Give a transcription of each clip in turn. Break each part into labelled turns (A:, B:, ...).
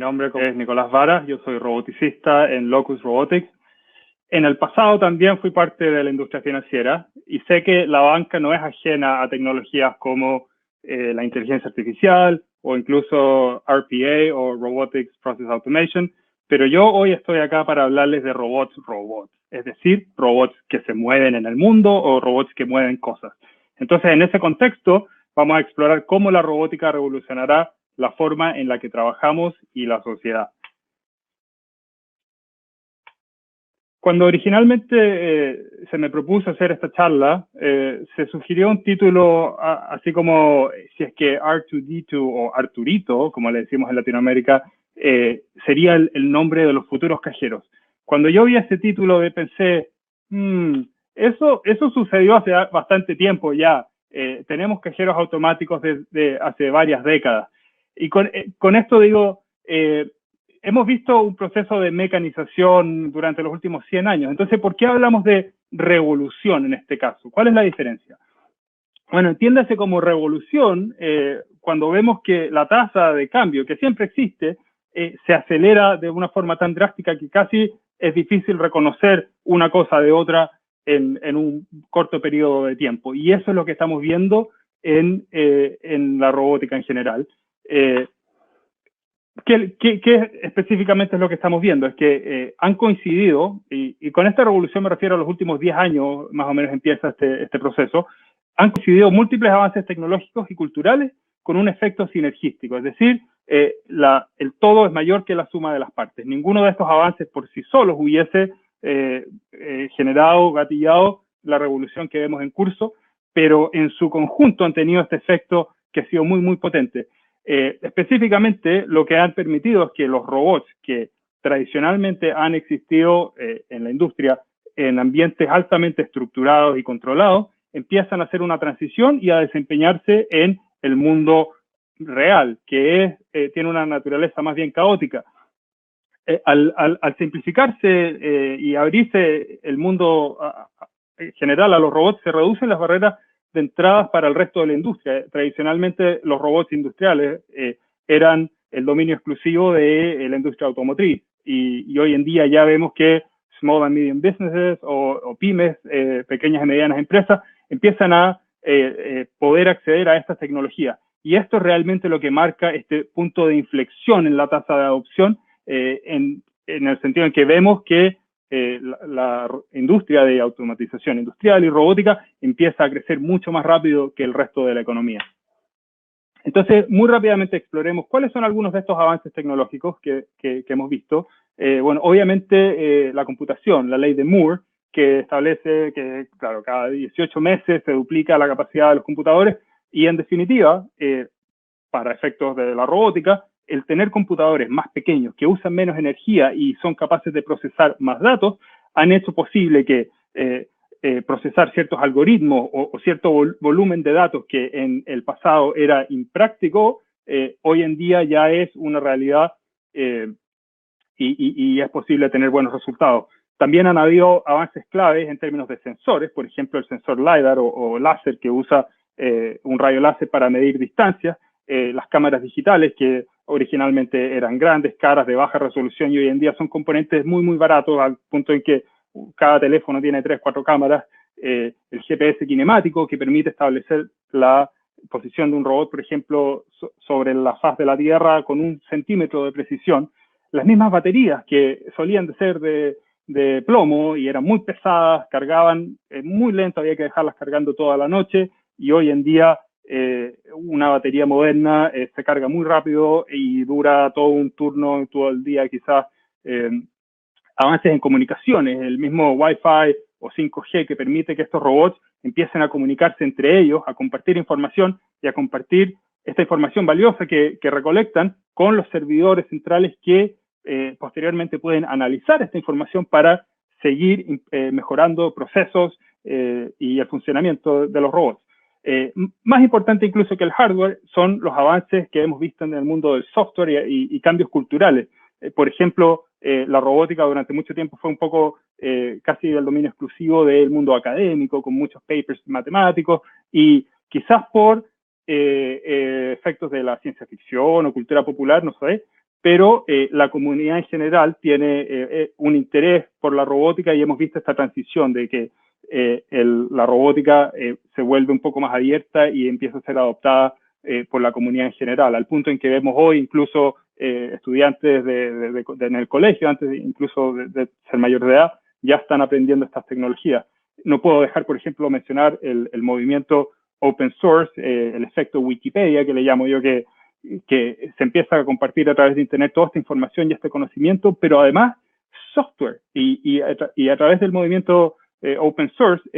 A: nombre es Nicolás Vara, yo soy roboticista en Locus Robotics. En el pasado también fui parte de la industria financiera y sé que la banca no es ajena a tecnologías como la inteligencia artificial o incluso RPA o Robotics Process Automation, pero yo hoy estoy acá para hablarles de robots, es decir, robots que se mueven en el mundo o robots que mueven cosas. Entonces, en ese contexto, vamos a explorar cómo la robótica revolucionará la forma en la que trabajamos y la sociedad. Cuando originalmente se me propuso hacer esta charla, se sugirió un título así como si es que R2D2 o Arturito, como le decimos en Latinoamérica, sería el nombre de los futuros cajeros. Cuando yo vi este título pensé, eso sucedió hace bastante tiempo ya. Tenemos cajeros automáticos desde hace varias décadas. Y con esto digo, hemos visto un proceso de mecanización durante los últimos 100 años. Entonces, ¿por qué hablamos de revolución en este caso? ¿Cuál es la diferencia? Bueno, entiéndase como revolución cuando vemos que la tasa de cambio, que siempre existe, se acelera de una forma tan drástica que casi es difícil reconocer una cosa de otra en un corto periodo de tiempo. Y eso es lo que estamos viendo en la robótica en general. ¿Qué específicamente es lo que estamos viendo? Es que han coincidido, y con esta revolución me refiero a los últimos 10 años, más o menos empieza este proceso, han coincidido múltiples avances tecnológicos y culturales con un efecto sinergístico, es decir, el todo es mayor que la suma de las partes. Ninguno de estos avances por sí solos hubiese generado, gatillado la revolución que vemos en curso, pero en su conjunto han tenido este efecto que ha sido muy, muy potente. Específicamente, lo que han permitido es que los robots que tradicionalmente han existido en la industria en ambientes altamente estructurados y controlados, empiezan a hacer una transición y a desempeñarse en el mundo real, que tiene una naturaleza más bien caótica. Al simplificarse y abrirse el mundo en general a los robots, se reducen las barreras de entradas para el resto de la industria. Tradicionalmente, los robots industriales eran el dominio exclusivo de la industria automotriz y hoy en día ya vemos que small and medium businesses o pymes, pequeñas y medianas empresas, empiezan a poder acceder a estas tecnologías. Y esto es realmente lo que marca este punto de inflexión en la tasa de adopción, en el sentido en que vemos que la industria de automatización industrial y robótica empieza a crecer mucho más rápido que el resto de la economía. Entonces, muy rápidamente exploremos cuáles son algunos de estos avances tecnológicos que hemos visto. Bueno, obviamente la computación, la ley de Moore, que establece que, claro, cada 18 meses se duplica la capacidad de los computadores y, en definitiva, para efectos de la robótica, el tener computadores más pequeños que usan menos energía y son capaces de procesar más datos, han hecho posible que procesar ciertos algoritmos o cierto volumen de datos que en el pasado era impráctico, hoy en día ya es una realidad y es posible tener buenos resultados. También han habido avances claves en términos de sensores, por ejemplo, el sensor LiDAR o láser que usa un rayo láser para medir distancias, las cámaras digitales que originalmente eran grandes, caras, de baja resolución y hoy en día son componentes muy, muy baratos al punto en que cada teléfono tiene 3, 4 cámaras, el GPS kinemático que permite establecer la posición de un robot, por ejemplo, sobre la faz de la Tierra con 1 centímetro de precisión, las mismas baterías que solían de ser de plomo y eran muy pesadas, cargaban muy lento, había que dejarlas cargando toda la noche y hoy en día una batería moderna se carga muy rápido y dura todo un turno, todo el día quizás. Avances en comunicaciones, el mismo Wi-Fi o 5G que permite que estos robots empiecen a comunicarse entre ellos, a compartir información y a compartir esta información valiosa que recolectan con los servidores centrales que posteriormente pueden analizar esta información para seguir mejorando procesos y el funcionamiento de los robots. Más importante incluso que el hardware son los avances que hemos visto en el mundo del software y cambios culturales. Por ejemplo, la robótica durante mucho tiempo fue un poco casi del dominio exclusivo del mundo académico, con muchos papers matemáticos, y quizás por efectos de la ciencia ficción o cultura popular, no sé, pero la comunidad en general tiene un interés por la robótica y hemos visto esta transición de que la robótica se vuelve un poco más abierta y empieza a ser adoptada por la comunidad en general, al punto en que vemos hoy incluso estudiantes en el colegio, antes incluso de ser mayores de edad, ya están aprendiendo estas tecnologías. No puedo dejar, por ejemplo, mencionar el movimiento open source, el efecto Wikipedia, que le llamo yo, que se empieza a compartir a través de Internet toda esta información y este conocimiento, pero además software. Y a través del movimiento open source,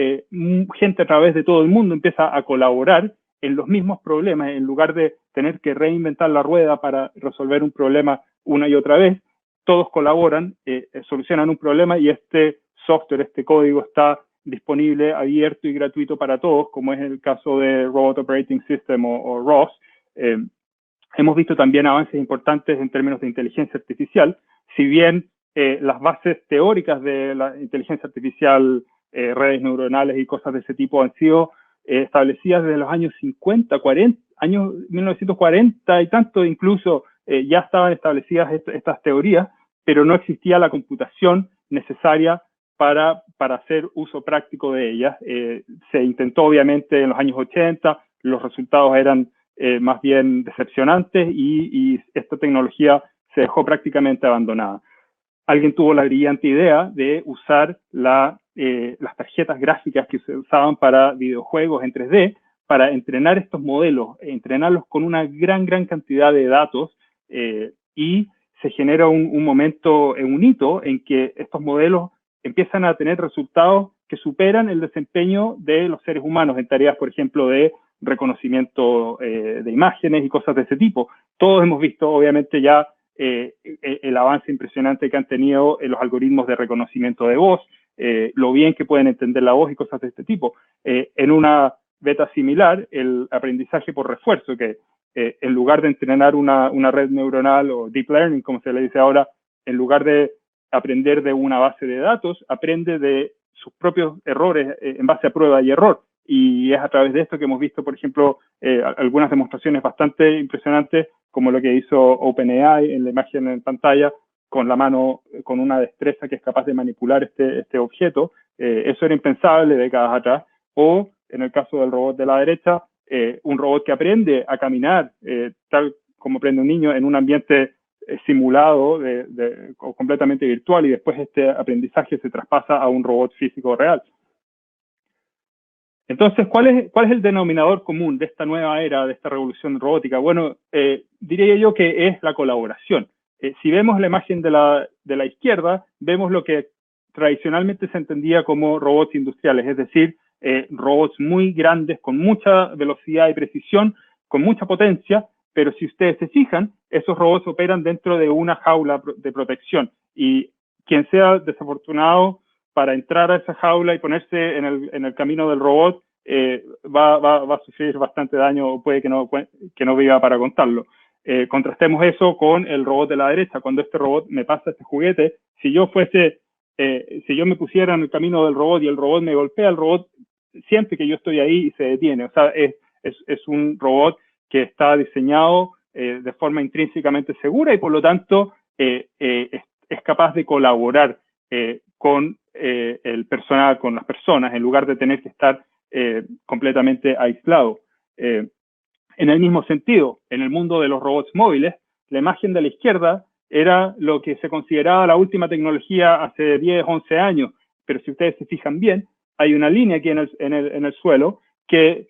A: gente a través de todo el mundo empieza a colaborar en los mismos problemas, en lugar de tener que reinventar la rueda para resolver un problema una y otra vez, todos colaboran, solucionan un problema y este software, este código está disponible, abierto y gratuito para todos, como es el caso de Robot Operating System o ROS. Hemos visto también avances importantes en términos de inteligencia artificial, si bien las bases teóricas de la inteligencia artificial, redes neuronales y cosas de ese tipo han sido establecidas desde los años 50, 40, años 1940 y tanto incluso ya estaban establecidas estas teorías, pero no existía la computación necesaria para hacer uso práctico de ellas. Se intentó obviamente en los años 80, los resultados eran más bien decepcionantes y esta tecnología se dejó prácticamente abandonada. Alguien tuvo la brillante idea de usar las tarjetas gráficas que se usaban para videojuegos en 3D para entrenar estos modelos, entrenarlos con una gran cantidad de datos y se genera un momento, un hito en que estos modelos empiezan a tener resultados que superan el desempeño de los seres humanos en tareas, por ejemplo, de reconocimiento de imágenes y cosas de ese tipo. Todos hemos visto, obviamente, ya el avance impresionante que han tenido en los algoritmos de reconocimiento de voz, lo bien que pueden entender la voz y cosas de este tipo. En una beta similar, el aprendizaje por refuerzo, que en lugar de entrenar una red neuronal o deep learning, como se le dice ahora, en lugar de aprender de una base de datos, aprende de sus propios errores en base a prueba y error. Y es a través de esto que hemos visto, por ejemplo, algunas demostraciones bastante impresionantes, como lo que hizo OpenAI en la imagen en pantalla, con la mano, con una destreza que es capaz de manipular este objeto. Eso era impensable décadas atrás. O, en el caso del robot de la derecha, un robot que aprende a caminar, tal como aprende un niño, en un ambiente simulado, completamente virtual, y después este aprendizaje se traspasa a un robot físico real. Entonces, ¿cuál es el denominador común de esta nueva era, de esta revolución robótica? Bueno, diría yo que es la colaboración. Si vemos la imagen de la izquierda, vemos lo que tradicionalmente se entendía como robots industriales, es decir, robots muy grandes, con mucha velocidad y precisión, con mucha potencia, pero si ustedes se fijan, esos robots operan dentro de una jaula de protección y quien sea desafortunado para entrar a esa jaula y ponerse en el camino del robot va a sufrir bastante daño o puede que no viva para contarlo. Contrastemos eso con el robot de la derecha. Cuando este robot me pasa este juguete, si yo me pusiera en el camino del robot y el robot me golpea, el robot siente que yo estoy ahí y se detiene. O sea, es un robot que está diseñado de forma intrínsecamente segura y por lo tanto es capaz de colaborar con el personal, con las personas, en lugar de tener que estar completamente aislado. En el mismo sentido, en el mundo de los robots móviles, la imagen de la izquierda era lo que se consideraba la última tecnología hace 10, 11 años, pero si ustedes se fijan bien, hay una línea aquí en el suelo que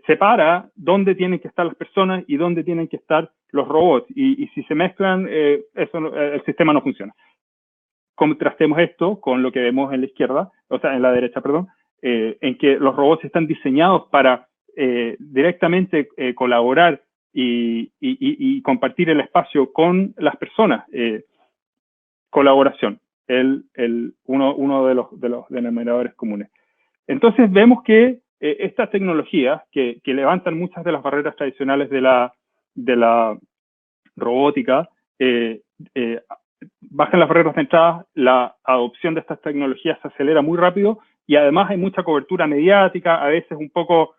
A: separa dónde tienen que estar las personas y dónde tienen que estar los robots, y si se mezclan, el sistema no funciona. Contrastemos esto con lo que vemos en la izquierda, o sea, en la derecha, perdón, en que los robots están diseñados para directamente colaborar y compartir el espacio con las personas. Colaboración, uno de los denominadores comunes. Entonces vemos que estas tecnologías que levantan muchas de las barreras tradicionales de la robótica, bajan las barreras de entrada, la adopción de estas tecnologías se acelera muy rápido y además hay mucha cobertura mediática, a veces un poco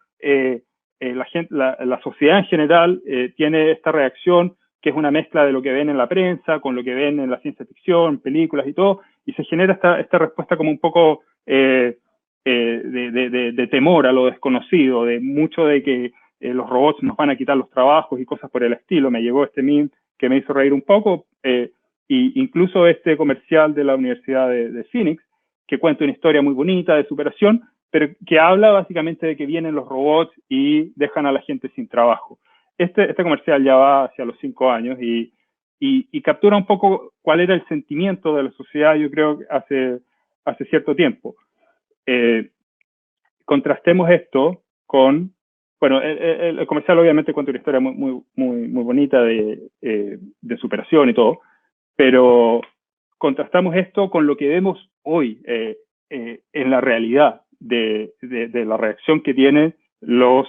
A: la sociedad en general tiene esta reacción que es una mezcla de lo que ven en la prensa, con lo que ven en la ciencia ficción, películas y todo, y se genera esta respuesta como un poco de temor a lo desconocido, de mucho de que los robots nos van a quitar los trabajos y cosas por el estilo. Me llegó este meme que me hizo reír un poco, y incluso este comercial de la Universidad de Phoenix, que cuenta una historia muy bonita de superación, pero que habla básicamente de que vienen los robots y dejan a la gente sin trabajo. Este comercial ya va hacia los 5 años y captura un poco cuál era el sentimiento de la sociedad, yo creo, hace cierto tiempo. Contrastemos esto con, bueno, el comercial obviamente cuenta una historia muy bonita de superación y todo, pero contrastamos esto con lo que vemos hoy en la realidad de la reacción que tienen las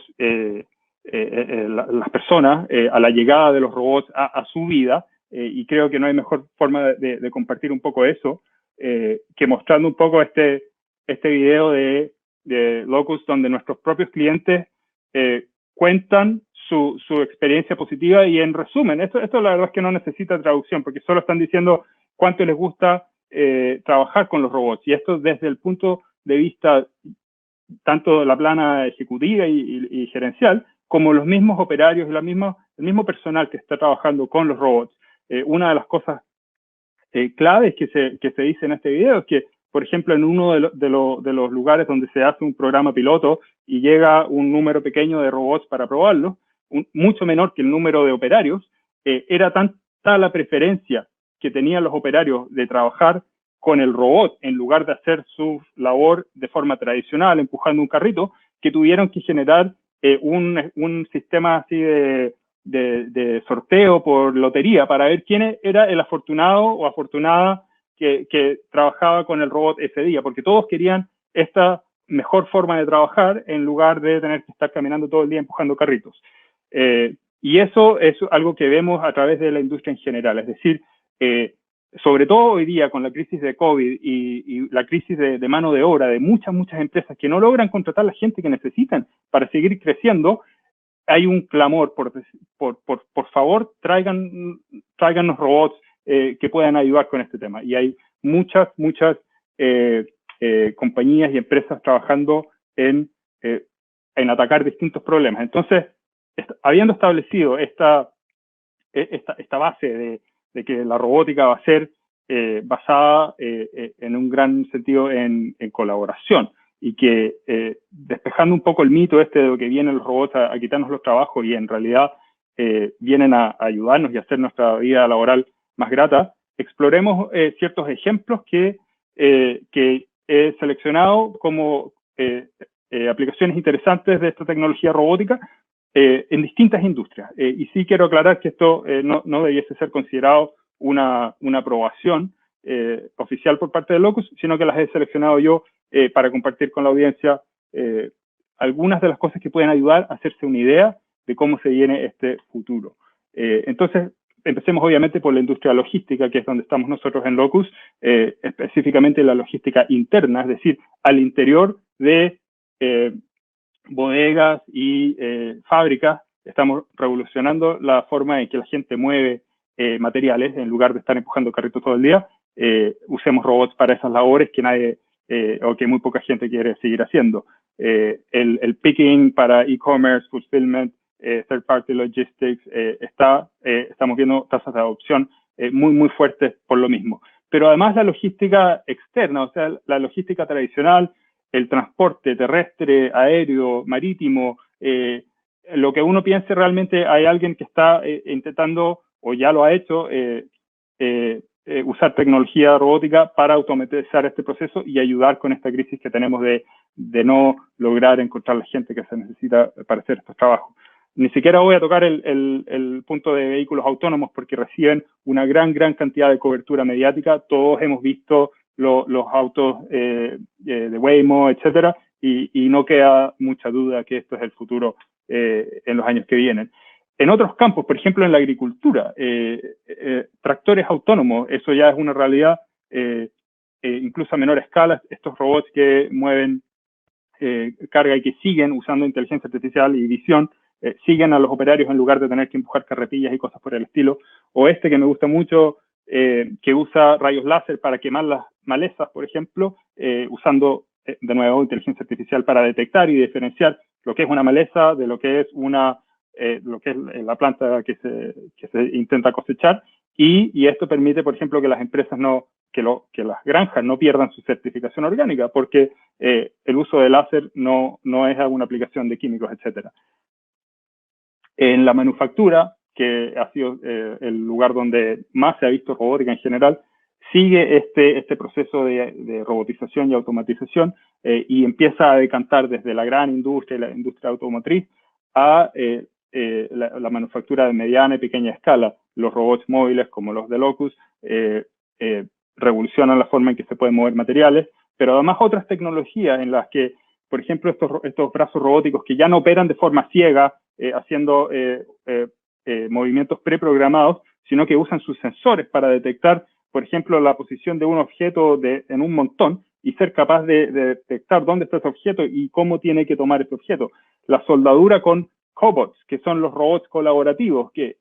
A: personas a la llegada de los robots a su vida, y creo que no hay mejor forma de compartir un poco eso que mostrando un poco este video de Locus, donde nuestros propios clientes cuentan su experiencia positiva, y en resumen, esto la verdad es que no necesita traducción, porque solo están diciendo cuánto les gusta trabajar con los robots, y esto desde el punto de vista tanto de la plana ejecutiva y gerencial, como los mismos operarios y el mismo personal que está trabajando con los robots. Una de las cosas claves que se dice en este video es que, por ejemplo, en uno de los lugares donde se hace un programa piloto y llega un número pequeño de robots para probarlo, mucho menor que el número de operarios, era tanta la preferencia que tenían los operarios de trabajar con el robot en lugar de hacer su labor de forma tradicional, empujando un carrito, que tuvieron que generar un sistema así de sorteo por lotería para ver quién era el afortunado o afortunada que trabajaba con el robot ese día, porque todos querían esta mejor forma de trabajar en lugar de tener que estar caminando todo el día empujando carritos. Y eso es algo que vemos a través de la industria en general, es decir, sobre todo hoy día con la crisis de COVID y la crisis de mano de obra de muchas empresas que no logran contratar la gente que necesitan para seguir creciendo, hay un clamor por favor, tráiganos robots que puedan ayudar con este tema. Y hay muchas compañías y empresas trabajando en atacar distintos problemas. Entonces, habiendo establecido esta base de que la robótica va a ser basada en un gran sentido en colaboración, y que despejando un poco el mito de que vienen los robots a quitarnos los trabajos y en realidad vienen a ayudarnos y a hacer nuestra vida laboral más grata, exploremos ciertos ejemplos que he seleccionado como aplicaciones interesantes de esta tecnología robótica en distintas industrias. Y sí quiero aclarar que esto no debiese ser considerado una aprobación oficial por parte de Locus, sino que las he seleccionado yo para compartir con la audiencia algunas de las cosas que pueden ayudar a hacerse una idea de cómo se viene este futuro. Entonces, empecemos obviamente por la industria logística, que es donde estamos nosotros en Locus, específicamente la logística interna, es decir, al interior de bodegas y fábricas. Estamos revolucionando la forma en que la gente mueve materiales. En lugar de estar empujando carritos todo el día, usemos robots para esas labores que nadie o que muy poca gente quiere seguir haciendo. El picking para e-commerce, fulfillment, third party logistics, estamos viendo tasas de adopción muy fuertes por lo mismo. Pero además la logística externa, o sea, la logística tradicional, el transporte terrestre, aéreo, marítimo, lo que uno piense realmente, hay alguien que está intentando, o ya lo ha hecho, usar tecnología robótica para automatizar este proceso y ayudar con esta crisis que tenemos de no lograr encontrar la gente que se necesita para hacer estos trabajos. Ni siquiera voy a tocar el punto de vehículos autónomos, porque reciben una gran cantidad de cobertura mediática. Todos hemos visto los autos de Waymo, etcétera, y no queda mucha duda que esto es el futuro en los años que vienen. En otros campos, por ejemplo en la agricultura, tractores autónomos, eso ya es una realidad, incluso a menor escala. Estos robots que mueven carga y que siguen usando inteligencia artificial y visión siguen a los operarios en lugar de tener que empujar carretillas y cosas por el estilo. O este que me gusta mucho, que usa rayos láser para quemar las malezas, por ejemplo, usando, de nuevo, inteligencia artificial para detectar y diferenciar lo que es una maleza de lo que es la planta que se intenta cosechar. Y esto permite, por ejemplo, que las empresas que las granjas no pierdan su certificación orgánica, porque el uso de láser no es alguna aplicación de químicos, etcétera. En la manufactura, que ha sido el lugar donde más se ha visto robótica en general, sigue este proceso de robotización y automatización y empieza a decantar desde la gran industria y la industria automotriz a la manufactura de mediana y pequeña escala. Los robots móviles como los de Locus revolucionan la forma en que se pueden mover materiales, pero además otras tecnologías en las que, por ejemplo, estos brazos robóticos que ya no operan de forma ciega, haciendo movimientos preprogramados, sino que usan sus sensores para detectar, por ejemplo, la posición de un objeto en un montón y ser capaz de detectar dónde está ese objeto y cómo tiene que tomar ese objeto. La soldadura con cobots, que son los robots colaborativos, que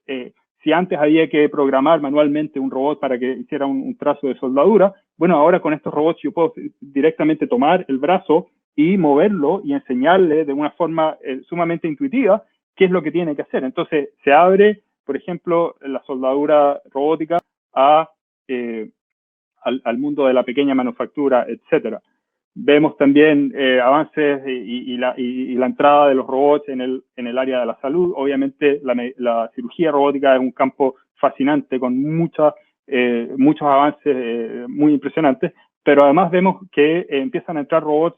A: si antes había que programar manualmente un robot para que hiciera un trazo de soldadura, bueno, ahora con estos robots yo puedo directamente tomar el brazo y moverlo y enseñarle de una forma sumamente intuitiva qué es lo que tiene que hacer. Entonces, se abre, por ejemplo, la soldadura robótica al mundo de la pequeña manufactura, etcétera. Vemos también avances y la entrada de los robots en el área de la salud. Obviamente, la cirugía robótica es un campo fascinante con muchos avances muy impresionantes, pero además vemos que empiezan a entrar robots,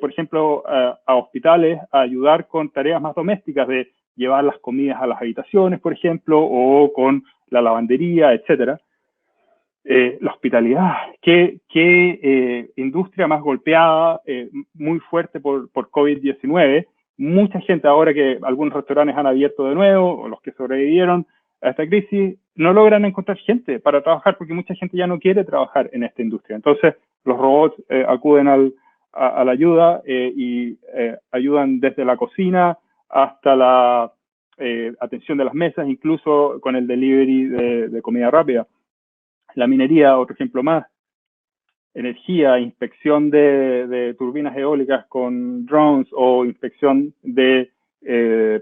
A: por ejemplo, a hospitales a ayudar con tareas más domésticas de llevar las comidas a las habitaciones, por ejemplo, o con la lavandería, etcétera. La hospitalidad, qué industria más golpeada, muy fuerte por COVID-19. Mucha gente ahora que algunos restaurantes han abierto de nuevo, o los que sobrevivieron a esta crisis, no logran encontrar gente para trabajar porque mucha gente ya no quiere trabajar en esta industria. Entonces, los robots acuden a la ayuda y ayudan desde la cocina hasta la atención de las mesas, incluso con el delivery de comida rápida. La minería, otro ejemplo más, energía, inspección de turbinas eólicas con drones o inspección de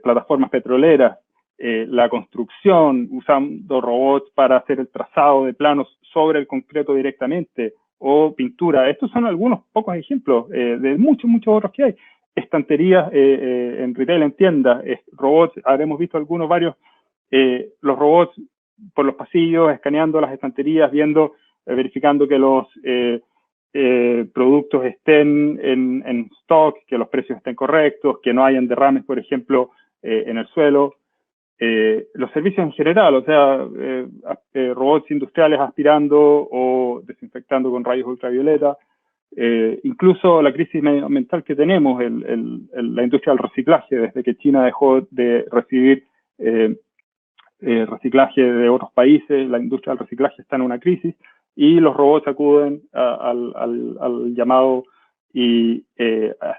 A: plataformas petroleras, la construcción usando robots para hacer el trazado de planos sobre el concreto directamente, o pintura. Estos son algunos pocos ejemplos de muchos otros que hay. Estanterías en retail, en tiendas, robots, habremos visto varios, los robots por los pasillos, escaneando las estanterías, verificando que los productos estén en stock, que los precios estén correctos, que no hayan derrames, por ejemplo, en el suelo. Los servicios en general, o sea, robots industriales aspirando o desinfectando con rayos ultravioleta. Incluso la crisis medioambiental que tenemos, la industria del reciclaje, desde que China dejó de recibir reciclaje de otros países, la industria del reciclaje está en una crisis y los robots acuden al llamado y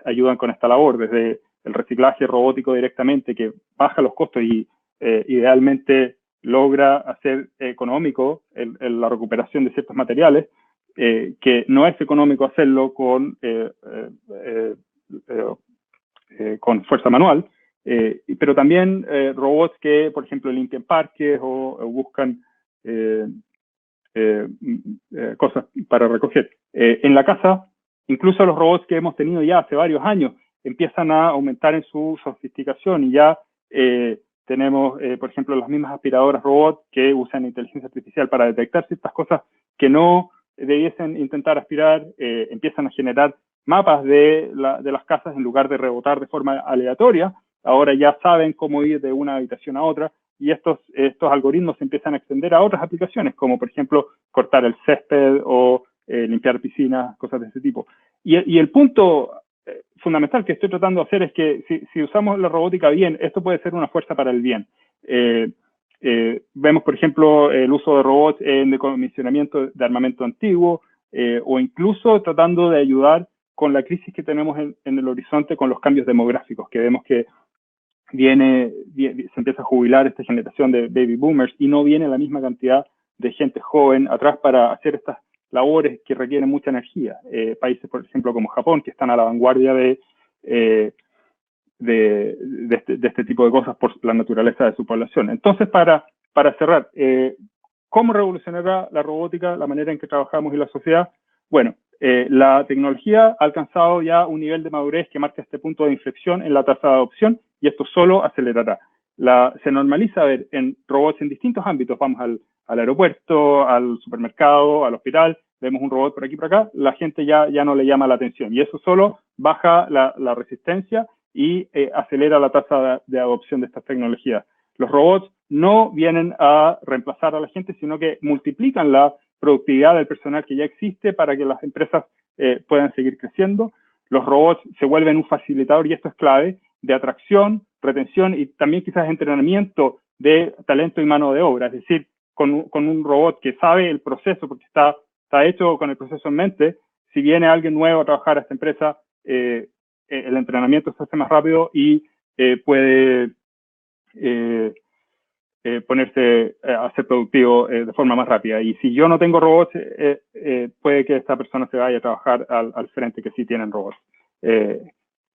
A: ayudan con esta labor, desde el reciclaje robótico directamente, que baja los costos y idealmente logra hacer económico la recuperación de ciertos materiales, que no es económico hacerlo con fuerza manual. Pero también robots que, por ejemplo, limpian parques o buscan cosas para recoger. En la casa, incluso los robots que hemos tenido ya hace varios años empiezan a aumentar en su sofisticación y ya tenemos, por ejemplo, las mismas aspiradoras robots que usan inteligencia artificial para detectar ciertas cosas que no debiesen intentar aspirar, empiezan a generar mapas de las casas en lugar de rebotar de forma aleatoria. Ahora ya saben cómo ir de una habitación a otra y estos algoritmos se empiezan a extender a otras aplicaciones, como por ejemplo cortar el césped o limpiar piscinas, cosas de ese tipo. Y el punto fundamental que estoy tratando de hacer es que si usamos la robótica bien, esto puede ser una fuerza para el bien. Vemos, por ejemplo, el uso de robots en decomisionamiento de armamento antiguo o incluso tratando de ayudar con la crisis que tenemos en el horizonte con los cambios demográficos, que vemos que se empieza a jubilar esta generación de baby boomers y no viene la misma cantidad de gente joven atrás para hacer estas labores que requieren mucha energía. Países, por ejemplo, como Japón, que están a la vanguardia de este tipo de cosas por la naturaleza de su población. Entonces, para cerrar, ¿cómo revolucionará la robótica la manera en que trabajamos y la sociedad? Bueno, la tecnología ha alcanzado ya un nivel de madurez que marca este punto de inflexión en la tasa de adopción y esto solo acelerará. Se normaliza ver en robots en distintos ámbitos. Vamos al aeropuerto, al supermercado, al hospital, vemos un robot por aquí y por acá, la gente ya no le llama la atención y eso solo baja la resistencia y acelera la tasa de adopción de estas tecnologías. Los robots no vienen a reemplazar a la gente, sino que multiplican la productividad del personal que ya existe para que las empresas puedan seguir creciendo. Los robots se vuelven un facilitador, y esto es clave, de atracción, retención y también quizás entrenamiento de talento y mano de obra. Es decir, con un robot que sabe el proceso, porque está hecho con el proceso en mente, si viene alguien nuevo a trabajar a esta empresa, el entrenamiento se hace más rápido y puede ponerse a ser productivo de forma más rápida. Y si yo no tengo robots, puede que esta persona se vaya a trabajar al frente que sí tienen robots.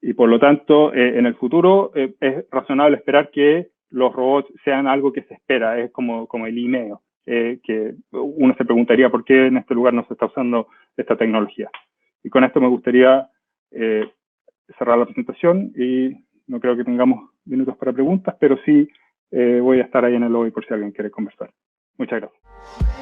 A: Y por lo tanto, en el futuro es razonable esperar que los robots sean algo que se espera, es como el email, que uno se preguntaría por qué en este lugar no se está usando esta tecnología. Y con esto me gustaría cerrar la presentación y no creo que tengamos minutos para preguntas, pero sí voy a estar ahí en el lobby por si alguien quiere conversar. Muchas gracias.